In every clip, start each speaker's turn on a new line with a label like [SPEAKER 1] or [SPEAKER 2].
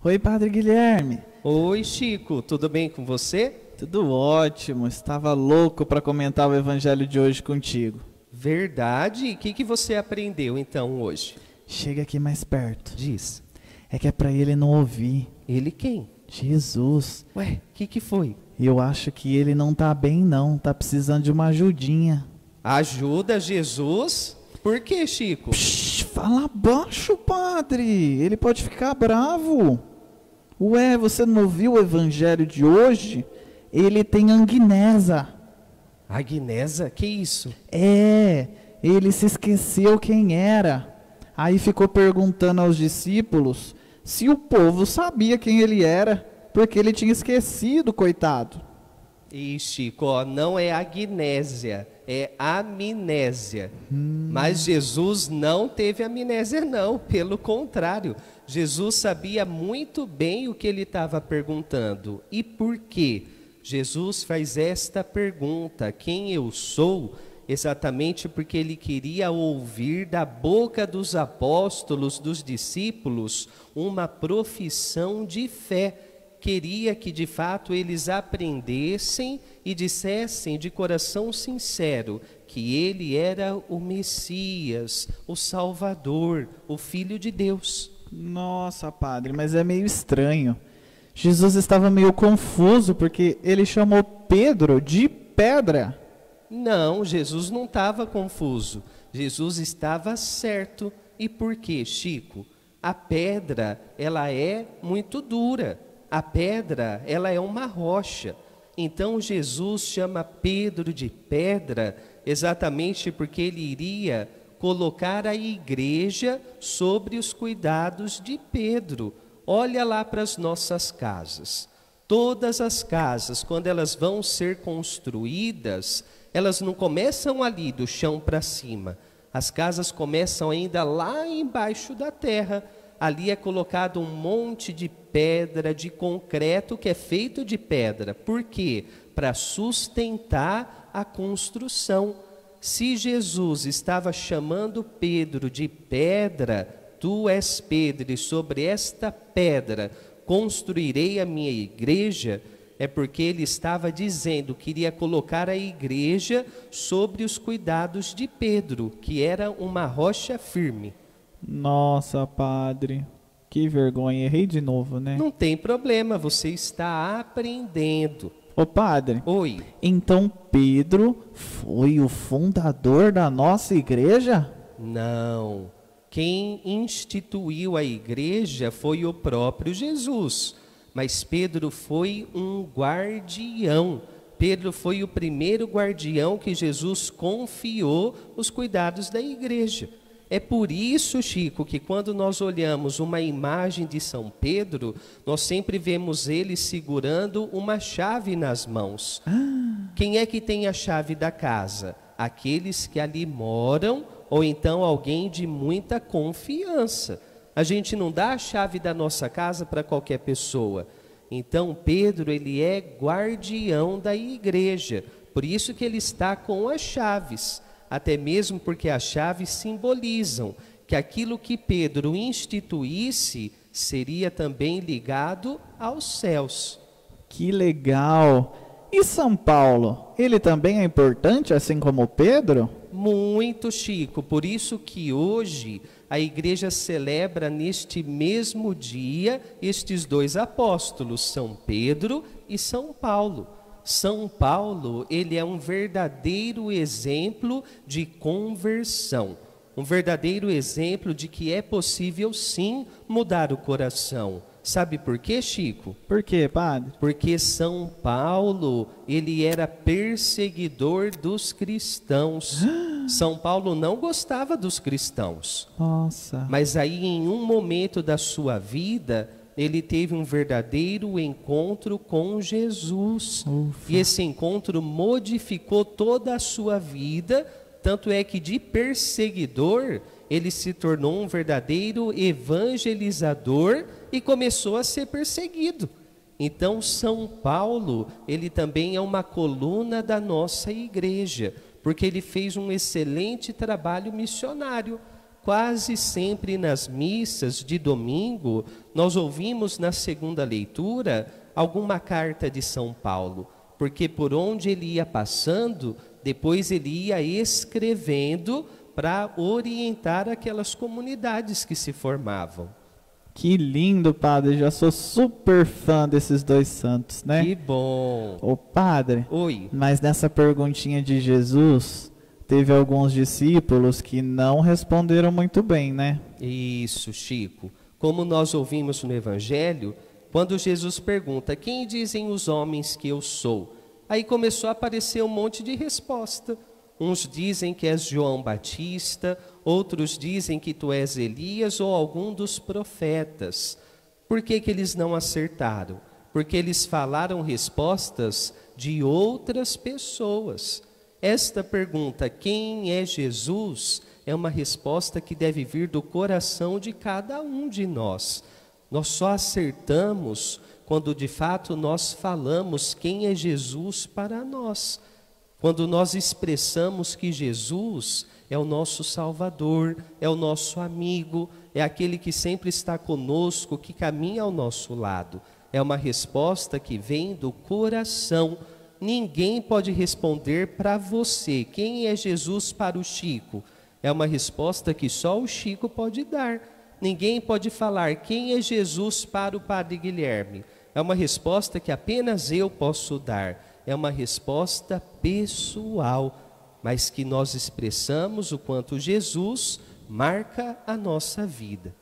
[SPEAKER 1] Oi, Padre Guilherme.
[SPEAKER 2] Oi, Chico, tudo bem com você?
[SPEAKER 1] Tudo ótimo, estava louco para comentar o evangelho de hoje contigo.
[SPEAKER 2] Verdade? E o que você aprendeu então hoje?
[SPEAKER 1] Chega aqui mais perto.
[SPEAKER 2] Diz.
[SPEAKER 1] É que é para ele não ouvir.
[SPEAKER 2] Ele quem?
[SPEAKER 1] Jesus.
[SPEAKER 2] Ué, o que foi?
[SPEAKER 1] Eu acho que ele não tá bem não, tá precisando de uma ajudinha.
[SPEAKER 2] Ajuda Jesus? Por que, Chico?
[SPEAKER 1] Psh, fala baixo, padre. Ele pode ficar bravo. Ué, você não ouviu o evangelho de hoje? Ele tem amnésia.
[SPEAKER 2] Agnesa? Que isso?
[SPEAKER 1] Ele se esqueceu quem era. Aí ficou perguntando aos discípulos se o povo sabia quem ele era, porque ele tinha esquecido, coitado.
[SPEAKER 2] E Chico, ó, não é agnésia, é amnésia. Mas Jesus não teve amnésia não, pelo contrário. Jesus sabia muito bem o que ele estava perguntando. E por quê? Jesus faz esta pergunta, quem eu sou? Exatamente porque ele queria ouvir da boca dos apóstolos, dos discípulos, uma profissão de fé. Queria que de fato eles aprendessem e dissessem de coração sincero que ele era o Messias, o Salvador, o Filho de Deus.
[SPEAKER 1] Nossa, padre, mas é meio estranho. Jesus estava meio confuso porque ele chamou Pedro de pedra.
[SPEAKER 2] Não, Jesus não estava confuso. Jesus estava certo. E por quê, Chico? A pedra, ela é muito dura. A pedra, ela é uma rocha. Então Jesus chama Pedro de pedra exatamente porque ele iria colocar a igreja sobre os cuidados de Pedro. Olha lá para as nossas casas. Todas as casas, quando elas vão ser construídas, elas não começam ali do chão para cima. As casas começam ainda lá embaixo da terra. Ali é colocado um monte de pedra, de concreto que é feito de pedra. Por quê? Para sustentar a construção. Se Jesus estava chamando Pedro de pedra, tu és Pedro, e sobre esta pedra construirei a minha igreja, é porque ele estava dizendo que iria colocar a igreja sobre os cuidados de Pedro, que era uma rocha firme.
[SPEAKER 1] Nossa, padre, que vergonha, errei de novo, né?
[SPEAKER 2] Não tem problema, você está aprendendo.
[SPEAKER 1] Ô padre,
[SPEAKER 2] Oi.
[SPEAKER 1] então Pedro foi o fundador da nossa igreja?
[SPEAKER 2] Não. Quem instituiu a igreja foi o próprio Jesus. Mas Pedro foi um guardião. Pedro foi o primeiro guardião que Jesus confiou os cuidados da igreja. É por isso, Chico, que quando nós olhamos uma imagem de São Pedro, nós sempre vemos ele segurando uma chave nas mãos. Quem é que tem a chave da casa? Aqueles que ali moram, ou então alguém de muita confiança. A gente não dá a chave da nossa casa para qualquer pessoa. Então Pedro, ele é guardião da igreja. Por isso que ele está com as chaves. Até mesmo porque as chaves simbolizam que aquilo que Pedro instituísse seria também ligado aos céus.
[SPEAKER 1] Que legal! E São Paulo, ele também é importante, assim como Pedro?
[SPEAKER 2] Muito, Chico, por isso que hoje a igreja celebra neste mesmo dia estes dois apóstolos, São Pedro e São Paulo. São Paulo, ele é um verdadeiro exemplo de conversão, um verdadeiro exemplo de que é possível sim mudar o coração. Sabe por quê, Chico?
[SPEAKER 1] Por quê, padre?
[SPEAKER 2] Porque São Paulo, ele era perseguidor dos cristãos. São Paulo não gostava dos cristãos.
[SPEAKER 1] Nossa.
[SPEAKER 2] Mas aí em um momento da sua vida, ele teve um verdadeiro encontro com Jesus.
[SPEAKER 1] Ufa.
[SPEAKER 2] E esse encontro modificou toda a sua vida, tanto é que de perseguidor, ele se tornou um verdadeiro evangelizador e começou a ser perseguido. Então São Paulo, ele também é uma coluna da nossa igreja, porque ele fez um excelente trabalho missionário. Quase sempre nas missas de domingo, nós ouvimos na segunda leitura alguma carta de São Paulo, porque por onde ele ia passando, depois ele ia escrevendo para orientar aquelas comunidades que se formavam.
[SPEAKER 1] Que lindo, padre. Já sou super fã desses dois santos, né?
[SPEAKER 2] Que bom.
[SPEAKER 1] Ô, padre.
[SPEAKER 2] Oi.
[SPEAKER 1] Mas nessa perguntinha de Jesus, teve alguns discípulos que não responderam muito bem, né?
[SPEAKER 2] Isso, Chico. Como nós ouvimos no Evangelho, quando Jesus pergunta: quem dizem os homens que eu sou? Aí começou a aparecer um monte de resposta. Uns dizem que és João Batista, outros dizem que tu és Elias ou algum dos profetas. Por que que eles não acertaram? Porque eles falaram respostas de outras pessoas. Esta pergunta, quem é Jesus, é uma resposta que deve vir do coração de cada um de nós. Nós só acertamos quando de fato nós falamos quem é Jesus para nós. Quando nós expressamos que Jesus é o nosso Salvador, é o nosso amigo, é aquele que sempre está conosco, que caminha ao nosso lado. É uma resposta que vem do coração. Ninguém pode responder para você quem é Jesus para o Chico. É uma resposta que só o Chico pode dar. Ninguém pode falar quem é Jesus para o Padre Guilherme. É uma resposta que apenas eu posso dar. É uma resposta pessoal, mas que nós expressamos o quanto Jesus marca a nossa vida.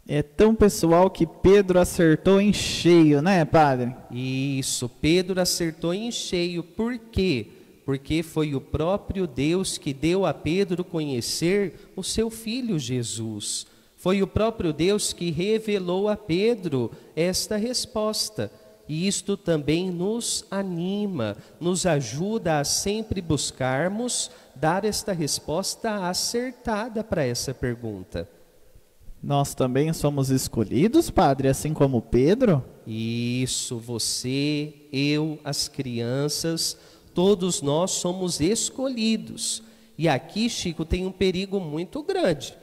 [SPEAKER 1] É tão pessoal que Pedro acertou em cheio, né, padre?
[SPEAKER 2] Isso, Pedro acertou em cheio. Por quê? Porque foi o próprio Deus que deu a Pedro conhecer o seu filho Jesus. Foi o próprio Deus que revelou a Pedro esta resposta. E isto também nos anima, nos ajuda a sempre buscarmos dar esta resposta acertada para essa pergunta.
[SPEAKER 1] Nós também somos escolhidos, padre, assim como Pedro?
[SPEAKER 2] Isso, você, eu, as crianças, todos nós somos escolhidos. E aqui, Chico, tem um perigo muito grande.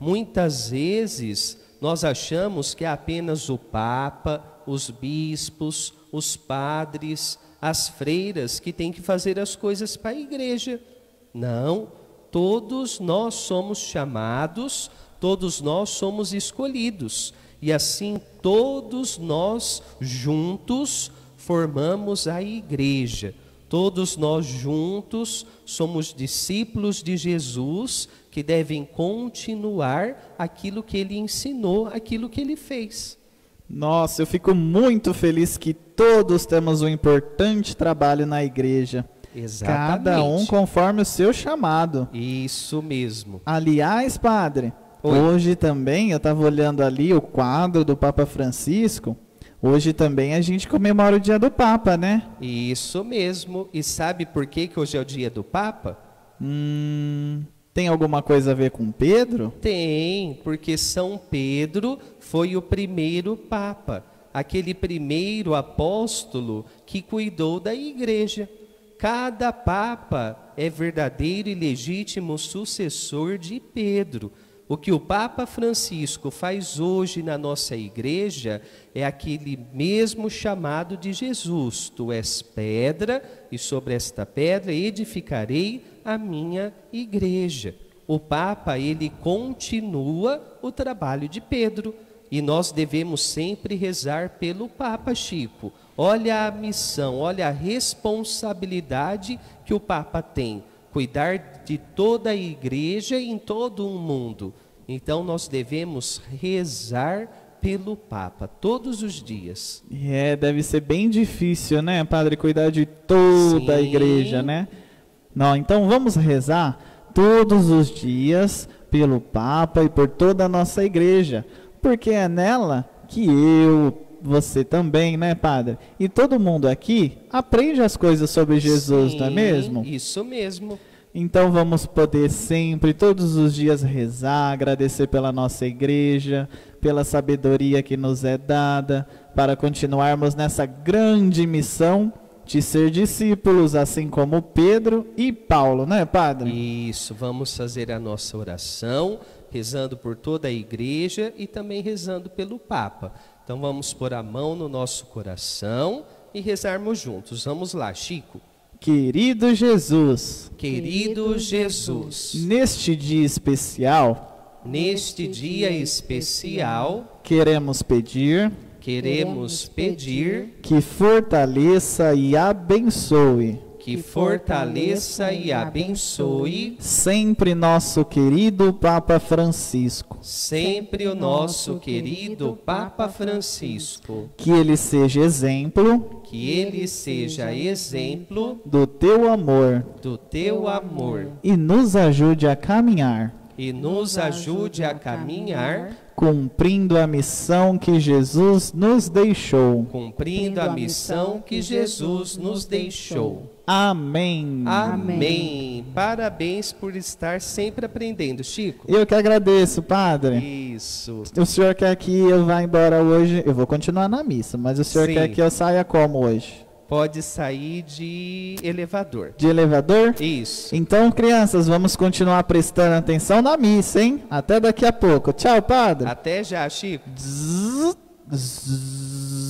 [SPEAKER 2] Muitas vezes nós achamos que é apenas o Papa, os bispos, os padres, as freiras que têm que fazer as coisas para a igreja. Não, todos nós somos chamados, todos nós somos escolhidos. E assim todos nós juntos formamos a igreja. Todos nós juntos somos discípulos de Jesus que devem continuar aquilo que ele ensinou, aquilo que ele fez.
[SPEAKER 1] Nossa, eu fico muito feliz que todos temos um importante trabalho na igreja.
[SPEAKER 2] Exatamente.
[SPEAKER 1] Cada um conforme o seu chamado.
[SPEAKER 2] Isso mesmo.
[SPEAKER 1] Aliás, padre,
[SPEAKER 2] Oi.
[SPEAKER 1] Hoje também, eu estava olhando ali o quadro do Papa Francisco, hoje também a gente comemora o dia do Papa, né?
[SPEAKER 2] Isso mesmo. E sabe por que hoje é o dia do Papa?
[SPEAKER 1] Tem alguma coisa a ver com Pedro?
[SPEAKER 2] Tem, porque São Pedro foi o primeiro Papa, aquele primeiro apóstolo que cuidou da igreja. Cada Papa é verdadeiro e legítimo sucessor de Pedro. O que o Papa Francisco faz hoje na nossa igreja é aquele mesmo chamado de Jesus. Tu és pedra, e sobre esta pedra edificarei a minha igreja. O Papa, ele continua o trabalho de Pedro. E nós devemos sempre rezar pelo Papa, Chico. Olha a missão, olha a responsabilidade que o Papa tem. Cuidar de toda a igreja em todo o mundo. Então nós devemos rezar pelo Papa todos os dias.
[SPEAKER 1] Deve ser bem difícil, né, padre, cuidar de toda a igreja, né? Não, então vamos rezar todos os dias pelo Papa e por toda a nossa igreja, porque é nela que eu, você também, né, padre? E todo mundo aqui aprende as coisas sobre Jesus, não é mesmo?
[SPEAKER 2] Isso mesmo.
[SPEAKER 1] Então vamos poder sempre, todos os dias, rezar, agradecer pela nossa igreja, pela sabedoria que nos é dada, para continuarmos nessa grande missão de ser discípulos, assim como Pedro e Paulo, né, Padre?
[SPEAKER 2] Isso, vamos fazer a nossa oração, rezando por toda a igreja e também rezando pelo Papa. Então vamos pôr a mão no nosso coração e rezarmos juntos. Vamos lá, Chico.
[SPEAKER 1] Querido Jesus,
[SPEAKER 2] Querido Jesus,
[SPEAKER 1] neste dia especial, queremos pedir que fortaleça e abençoe sempre nosso querido Papa Francisco.
[SPEAKER 2] sempre o nosso querido Papa Francisco,
[SPEAKER 1] Que ele seja exemplo
[SPEAKER 2] que ele seja exemplo
[SPEAKER 1] do teu amor
[SPEAKER 2] do teu amor
[SPEAKER 1] e nos ajude a caminhar,
[SPEAKER 2] e nos ajude a caminhar,
[SPEAKER 1] cumprindo a missão que Jesus nos deixou.
[SPEAKER 2] cumprindo a missão que Jesus nos deixou.
[SPEAKER 1] Amém.
[SPEAKER 2] Amém. Parabéns por estar sempre aprendendo, Chico.
[SPEAKER 1] Eu que agradeço, Padre.
[SPEAKER 2] Isso.
[SPEAKER 1] O senhor quer que eu vá embora hoje? Eu vou continuar na missa, mas o senhor
[SPEAKER 2] Sim.
[SPEAKER 1] quer que eu saia como hoje?
[SPEAKER 2] Pode sair de elevador.
[SPEAKER 1] De elevador?
[SPEAKER 2] Isso.
[SPEAKER 1] Então, crianças, vamos continuar prestando atenção na missa, hein? Até daqui a pouco. Tchau, Padre.
[SPEAKER 2] Até já, Chico.
[SPEAKER 1] Zzz, zzz.